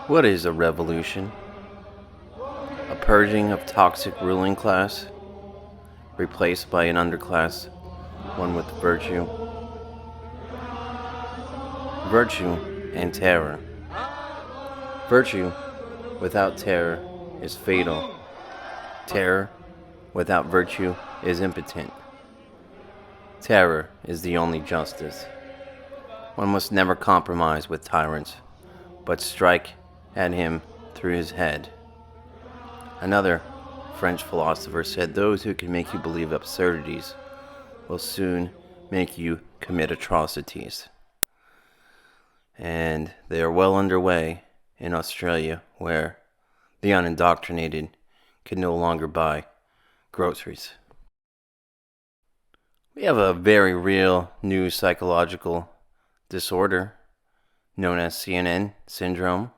What is a revolution? A purging of toxic ruling class, replaced by an underclass, one with virtue. Virtue and terror. Virtue without terror is fatal. Terror without virtue is impotent. Terror is the only justice. One must never compromise with tyrants, but strike at him through his head. Another French philosopher said those who can make you believe absurdities will soon make you commit atrocities. And they are well underway in Australia, where the unindoctrinated can no longer buy groceries. We have a very real new psychological disorder known as CNN syndrome,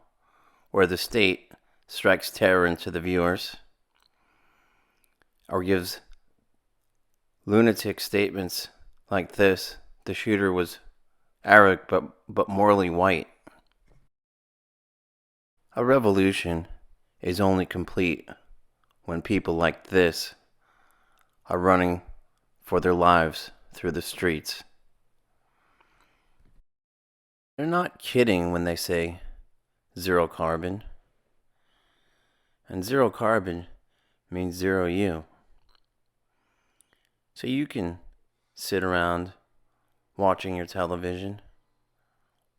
where the state strikes terror into the viewers or gives lunatic statements like this: the shooter was Arab but morally white. A revolution is only complete when people like this are running for their lives through the streets. They're not kidding when they say zero carbon. And zero carbon means zero you. So you can sit around watching your television,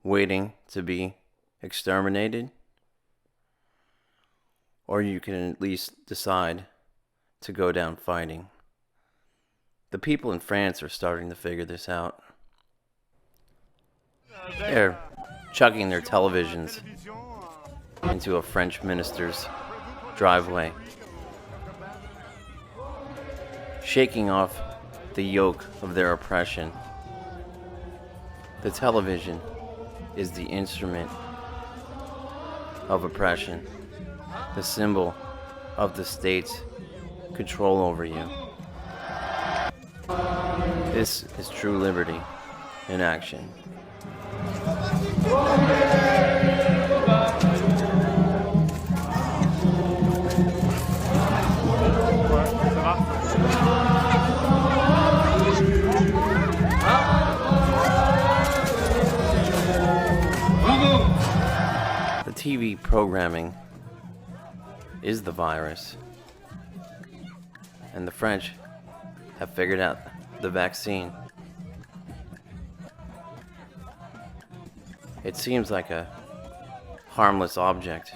waiting to be exterminated, or you can at least decide to go down fighting. The people in France are starting to figure this out. They're chucking their televisions into a French minister's driveway, shaking off the yoke of their oppression. The television is the instrument of oppression, the symbol of the state's control over you. This is true liberty in action. The TV programming is the virus, and the French have figured out the vaccine. It seems like a harmless object,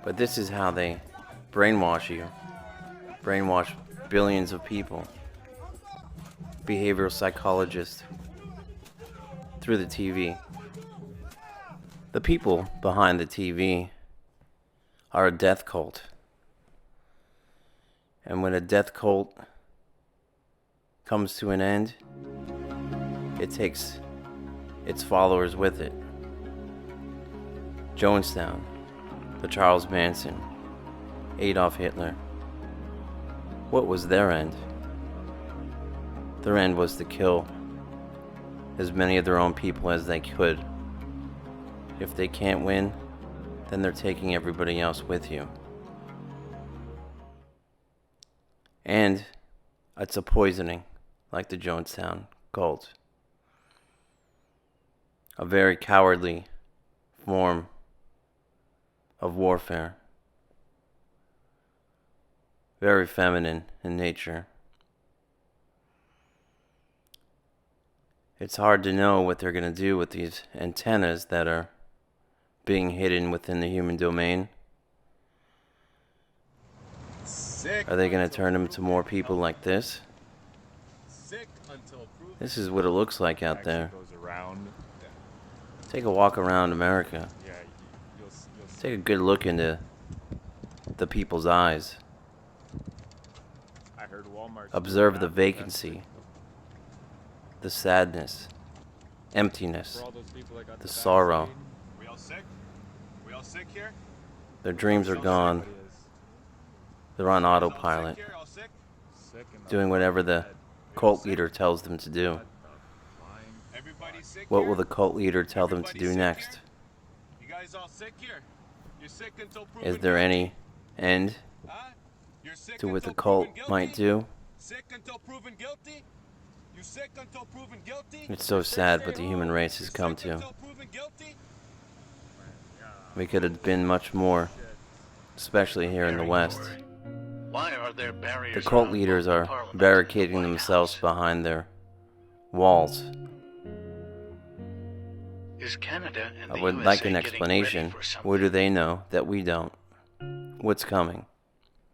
but this is how they brainwash you, brainwash billions of people. Behavioral psychologists through the TV. The people behind the TV are a death cult. And when a death cult comes to an end, it takes its followers with it. Jonestown, the Charles Manson, Adolf Hitler. What was their end? Their end was to kill as many of their own people as they could. If they can't win, then they're taking everybody else with you. And it's a poisoning, like the Jonestown cult. A very cowardly form of warfare. Very feminine in nature. It's hard to know what they're going to do with these antennas that are being hidden within the human domain. Are they going to turn them to more people like this? This is what it looks like out there. Take a walk around America. Take a good look into the people's eyes. Observe the vacancy, the sadness, emptiness, the sorrow. We all sick here? Their dreams are gone. They're on autopilot, doing whatever the cult leader tells them to do. What will the cult leader tell them to do next? guys all sick here? You're sick until proven Is there guilty? any end Huh? You're sick to what the until cult proven might guilty? do? Sick until proven guilty? You sick until proven guilty? It's so sad what the human race has come Sick to. until proven guilty? We could have been much more, especially here in the West. Why are there barriers? The cult around leaders both the are Parliament and barricading the White themselves House? behind their walls. Is Canada and I the would USA like an getting ready explanation. for something? What do they know that we don't? What's coming?